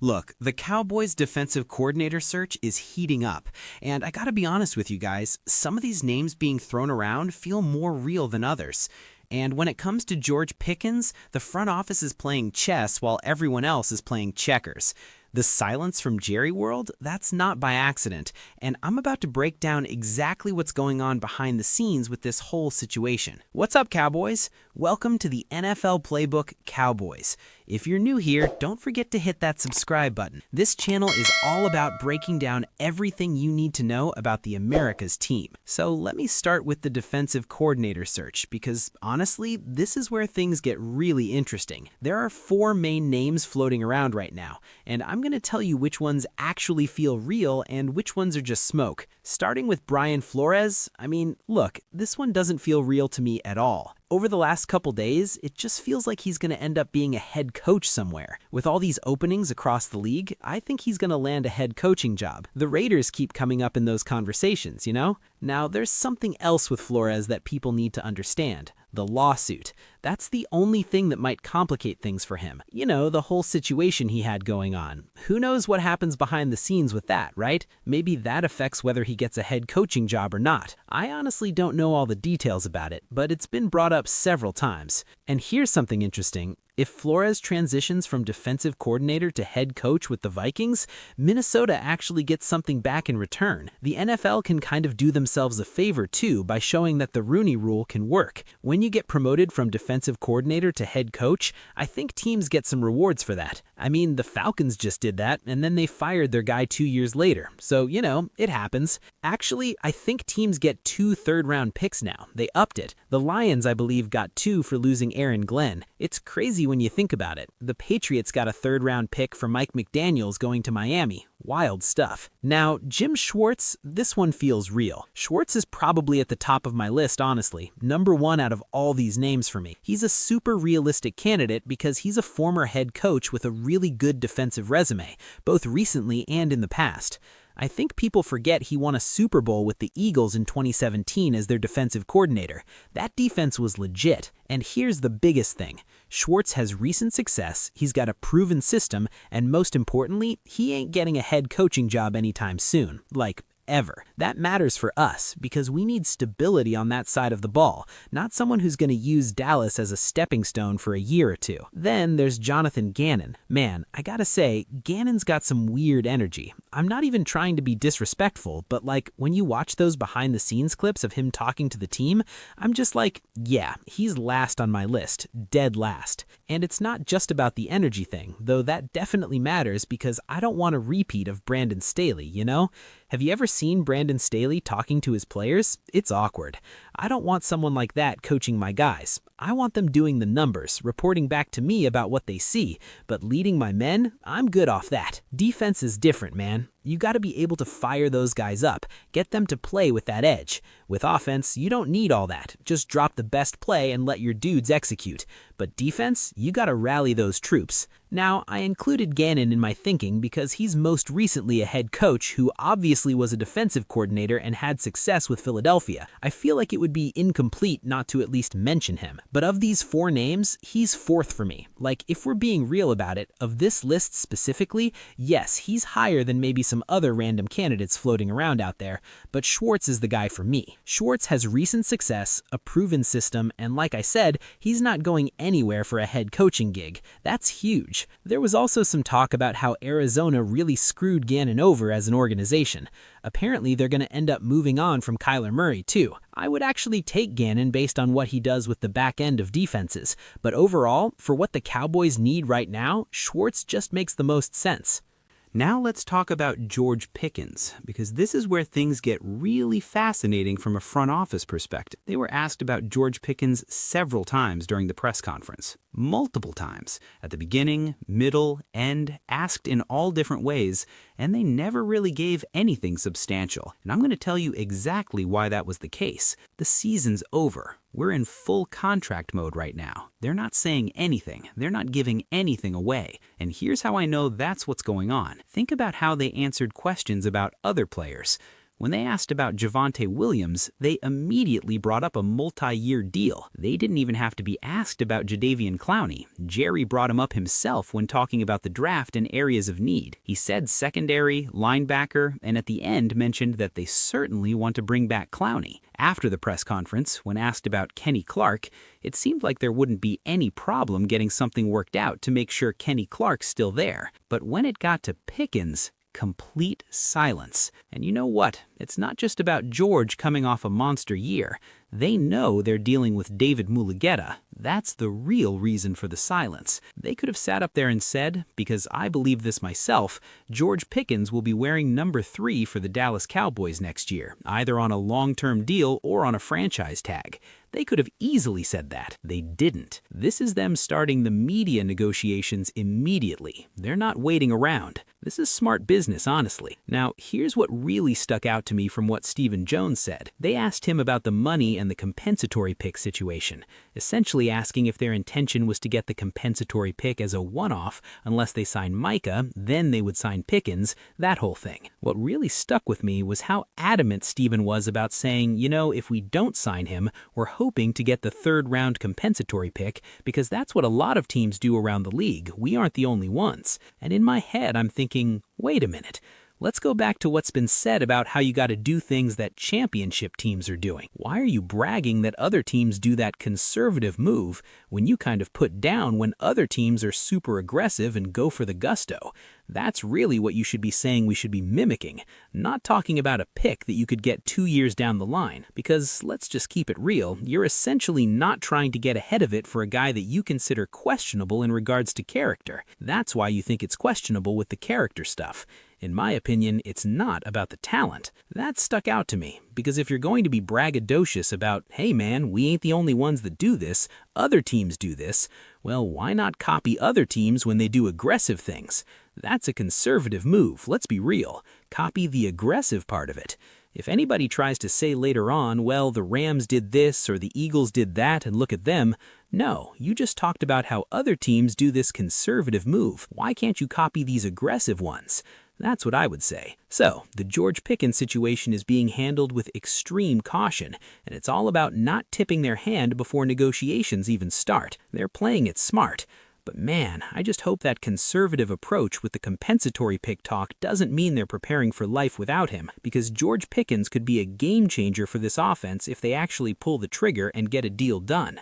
Look, the Cowboys' defensive coordinator search is heating up, and I gotta be honest with you guys, some of these names being thrown around feel more real than others. And when it comes to George Pickens, the front office is playing chess while everyone else is playing checkers. The silence from Jerry World, that's not by accident, and I'm about to break down exactly what's going on behind the scenes with this whole situation. What's up, Cowboys? Welcome to the NFL Playbook Cowboys. If you're new here, don't forget to hit that subscribe button. This channel is all about breaking down everything you need to know about the America's team. So let me start with the defensive coordinator search, because honestly, this is where things get really interesting. There are 4 main names floating around right now, and I'm going to tell you which ones actually feel real and which ones are just smoke. Starting with Brian Flores, look, this one doesn't feel real to me at all. Over the last couple days, it just feels like he's going to end up being a head coach somewhere. With all these openings across the league, I think he's going to land a head coaching job. The Raiders keep coming up in those conversations, you know? Now, there's something else with Flores that people need to understand. The lawsuit. That's the only thing that might complicate things for him. You know, the whole situation he had going on. Who knows what happens behind the scenes with that, right? Maybe that affects whether he gets a head coaching job or not. I honestly don't know all the details about it, but it's been brought up several times. And here's something interesting. If Flores transitions from defensive coordinator to head coach with the Vikings, Minnesota actually gets something back in return. The NFL can kind of do themselves a favor too by showing that the Rooney Rule can work. When you get promoted from defensive coordinator to head coach, I think teams get some rewards for that. The Falcons just did that, and then they fired their guy 2 years later. So, you know, it happens. Actually, I think teams get 2 third-round picks now. They upped it. The Lions, I believe, got 2 for losing Aaron Glenn. It's crazy when you think about it. The Patriots got a third-round pick for Mike McDaniels going to Miami. Wild stuff. Now, Jim Schwartz, this one feels real. Schwartz is probably at the top of my list, honestly. Number 1 out of all these names for me. He's a super realistic candidate because he's a former head coach with a really good defensive resume, both recently and in the past. I think people forget he won a Super Bowl with the Eagles in 2017 as their defensive coordinator. That defense was legit. And here's the biggest thing. Schwartz has recent success, he's got a proven system, and most importantly, he ain't getting a head coaching job anytime soon. Ever. That matters for us because we need stability on that side of the ball, not someone who's going to use Dallas as a stepping stone for a year or two. Then there's Jonathan Gannon. Man, I gotta say, Gannon's got some weird energy. I'm not even trying to be disrespectful, but when you watch those behind the scenes clips of him talking to the team, I'm just yeah, he's last on my list, dead last. And it's not just about the energy thing, though that definitely matters because I don't want a repeat of Brandon Staley, you know? Have you ever seen Brandon Staley talking to his players? It's awkward. I don't want someone like that coaching my guys. I want them doing the numbers, reporting back to me about what they see, but leading my men, I'm good off that. Defense is different, man. You got to be able to fire those guys up, get them to play with that edge. With offense, you don't need all that. Just drop the best play and let your dudes execute. But defense, you got to rally those troops. Now, I included Gannon in my thinking because he's most recently a head coach who obviously was a defensive coordinator and had success with Philadelphia. I feel like it would be incomplete not to at least mention him. But of these 4 names, he's 4th for me. If we're being real about it, of this list specifically, yes, he's higher than maybe some other random candidates floating around out there, but Schwartz is the guy for me. Schwartz has recent success, a proven system, and like I said, he's not going anywhere for a head coaching gig. That's huge. There was also some talk about how Arizona really screwed Gannon over as an organization. Apparently, they're going to end up moving on from Kyler Murray, too. I would actually take Gannon based on what he does with the back end of defenses, but overall, for what the Cowboys need right now, Schwartz just makes the most sense. Now let's talk about George Pickens, because this is where things get really fascinating from a front office perspective. They were asked about George Pickens several times during the press conference. Multiple times. At the beginning, middle, end, asked in all different ways, and they never really gave anything substantial. And I'm going to tell you exactly why that was the case. The season's over. We're in full contract mode right now. They're not saying anything. They're not giving anything away. And here's how I know that's what's going on. Think about how they answered questions about other players. When they asked about Javonte Williams, they immediately brought up a multi-year deal. They didn't even have to be asked about Javian Clowney. Jerry brought him up himself when talking about the draft and areas of need. He said secondary, linebacker, and at the end mentioned that they certainly want to bring back Clowney. After the press conference, when asked about Kenny Clark, it seemed like there wouldn't be any problem getting something worked out to make sure Kenny Clark's still there. But when it got to Pickens, complete silence. And you know what? It's not just about George coming off a monster year. They know they're dealing with Dave Mulligetta. That's the real reason for the silence. They could have sat up there and said, because I believe this myself, George Pickens will be wearing number 3 for the Dallas Cowboys next year, either on a long-term deal or on a franchise tag. They could have easily said that. They didn't. This is them starting the media negotiations immediately. They're not waiting around. This is smart business, honestly. Now, here's what really stuck out to me from what Stephen Jones said. They asked him about the money and the compensatory pick situation, essentially asking if their intention was to get the compensatory pick as a one-off unless they sign Micah, then they would sign Pickens, that whole thing. What really stuck with me was how adamant Stephen was about saying, you know, if we don't sign him, we're hoping to get the third-round compensatory pick because that's what a lot of teams do around the league. We aren't the only ones. And in my head, I'm thinking, wait a minute. Let's go back to what's been said about how you got to do things that championship teams are doing. Why are you bragging that other teams do that conservative move when you kind of put down when other teams are super aggressive and go for the gusto? That's really what you should be saying we should be mimicking, not talking about a pick that you could get 2 years down the line. Because let's just keep it real, you're essentially not trying to get ahead of it for a guy that you consider questionable in regards to character. That's why you think it's questionable with the character stuff. In my opinion, it's not about the talent. That stuck out to me, because if you're going to be braggadocious about, hey man, we ain't the only ones that do this, other teams do this, well, why not copy other teams when they do aggressive things? That's a conservative move, let's be real. Copy the aggressive part of it. If anybody tries to say later on, well, the Rams did this or the Eagles did that and look at them, no, you just talked about how other teams do this conservative move. Why can't you copy these aggressive ones? That's what I would say. So, the George Pickens situation is being handled with extreme caution, and it's all about not tipping their hand before negotiations even start. They're playing it smart. But man, I just hope that conservative approach with the compensatory pick talk doesn't mean they're preparing for life without him, because George Pickens could be a game changer for this offense if they actually pull the trigger and get a deal done.